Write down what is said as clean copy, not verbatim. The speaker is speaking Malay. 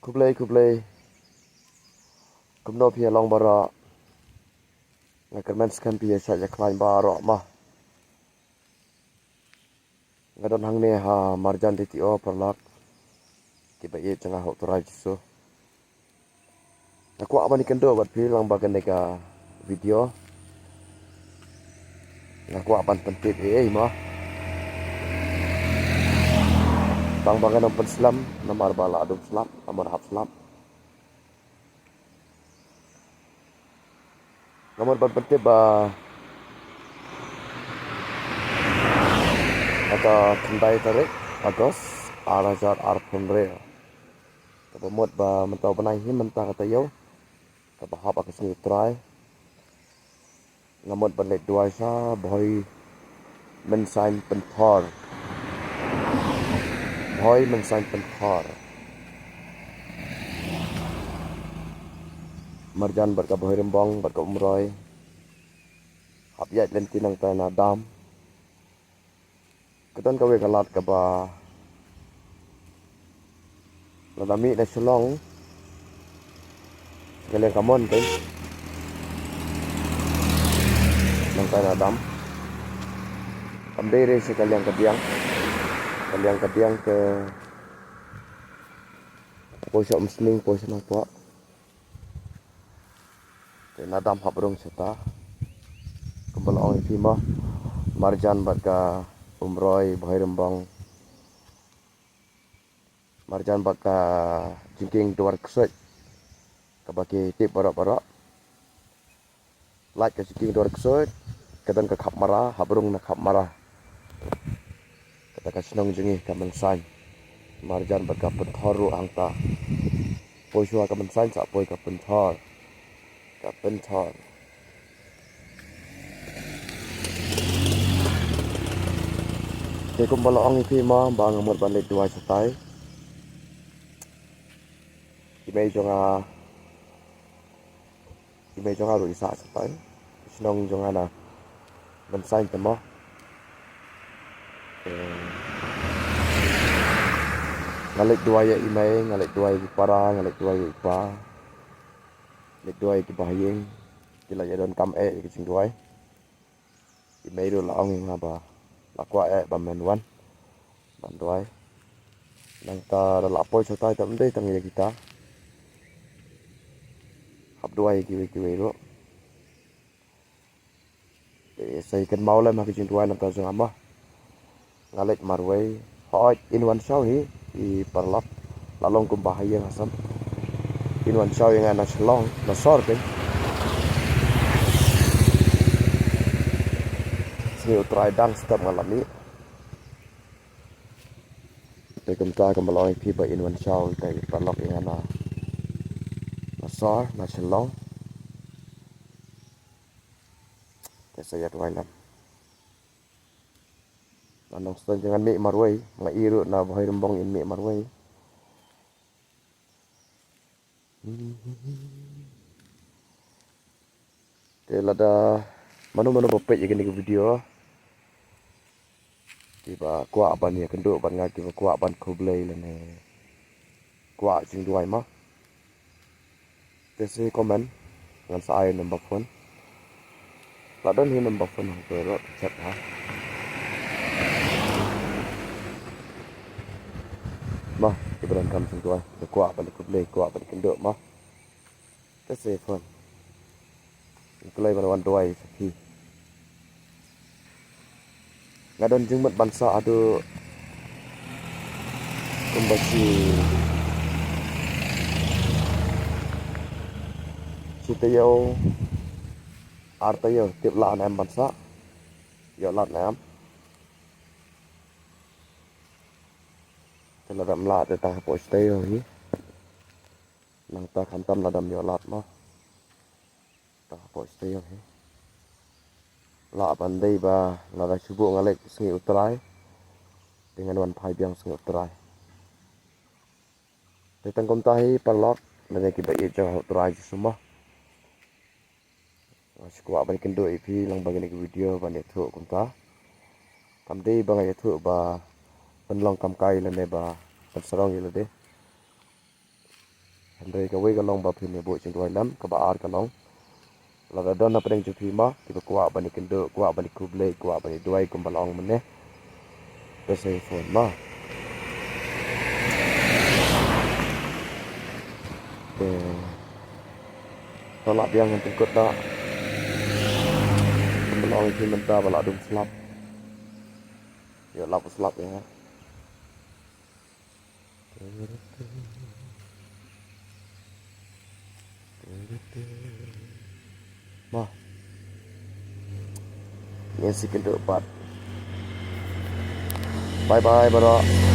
Kublai kumno pia long bara ngakermen skan pia saja klain bara mah ngadon hang ne ha marjan titi o perlak kiba ye tengah hok turai so aku abani kendo bat pi lang bagan nega video aku aban pentit mah bang bagan open slam nomor bala adum slam nomor hap slam nomor ban pentit ba atau kendai tarik agos arajar arpunre kapamot ba mentau panai hi mentah kata yo kapahap aku sini try ngamot balik dua sa boy mensain penthor boy mensain penthor marjan berka boy rembong berka umroy hap yat lentinang tanah dam ketan kawe kalat ka ba ladami na sulong galeng kamon kay nang tanah dam kambere si kaliang kadiang ke posok mesning posok nang po ke nadam habrong seta kembal ong fima marjan berka umroy boy rembong marjan baka jingking duar kesut kabaki tip barak like ke jingking duar kesut kedan ke khap marah habrung na khap marah kata ka senong jengi ka mensan marjan baka penthoru angta poiswa ka mensan sa poi ka penthor ke kumbala ong fima bang amot balik dua setai imei jonga ru isa setai senong jonga na mensan temo ngalik dua ya imei ngalik dua ya para ngalik dua ya ipa ngalik dua ya bahayeng kila ya don kam ke sing dua imei ru la ong ngaba lakwa ba menwan ban dua nang ta la poi setai tam dei tang ya kita hap dua ya kiwe ru sai kan mau lah makin dua nang ta jong ama ngalik marway hoi in one show hi i perlap lalong kum bahaya asam in one show yang ana selong na sor kan sini utrai dan step malam ni tekem ta kam baloi pi ba in one show tai perlap yang ana na sor na selong saya tuailam anong sten jangan mi marway mga iru na boy rembong in mi marway lada manu popet ya gini video tiba kuak ban ya kenduk ban ngaki kuak ban kublai lene kuak sing duai mah tesi komen dengan saya number phone ladan hi number phone hang perot chat ha mah ibaran kam sing duai kuak ban kublai kuak ban kenduk mah tesi phone kublai ban wan duai sapi ngadon jengmet bangsa adu kembasi sitayo artayo tip la nam bangsa yo lat nam teladam la te ta po stayo hi nang ta khantam ladam yo lat ma ta po stayo hi la bandai ba la da subu ngalek sengi utrai dengan wan phai biang sengi utrai tetang kom tahi perlok nane ki ba ye jang utrai semua sekuat ban kendo ipi lang bagani video ban itu kom ta kam dei ba ngai thu ba penlong kam kai lene ba penserong ile de Andre ka wei ka long ba phin ne bo ching doi lam ka ba ar ka long la da don na preng chu phi ma ti ba kwa ba ni kin do kwa ba ni kuble kwa ba ni doi kum ba long mane pe se phone ma ke tolak biang yang tengkut da kum long ki men da ba la dum slap yo lap slap ya ma yang si kin do bat bye bye ba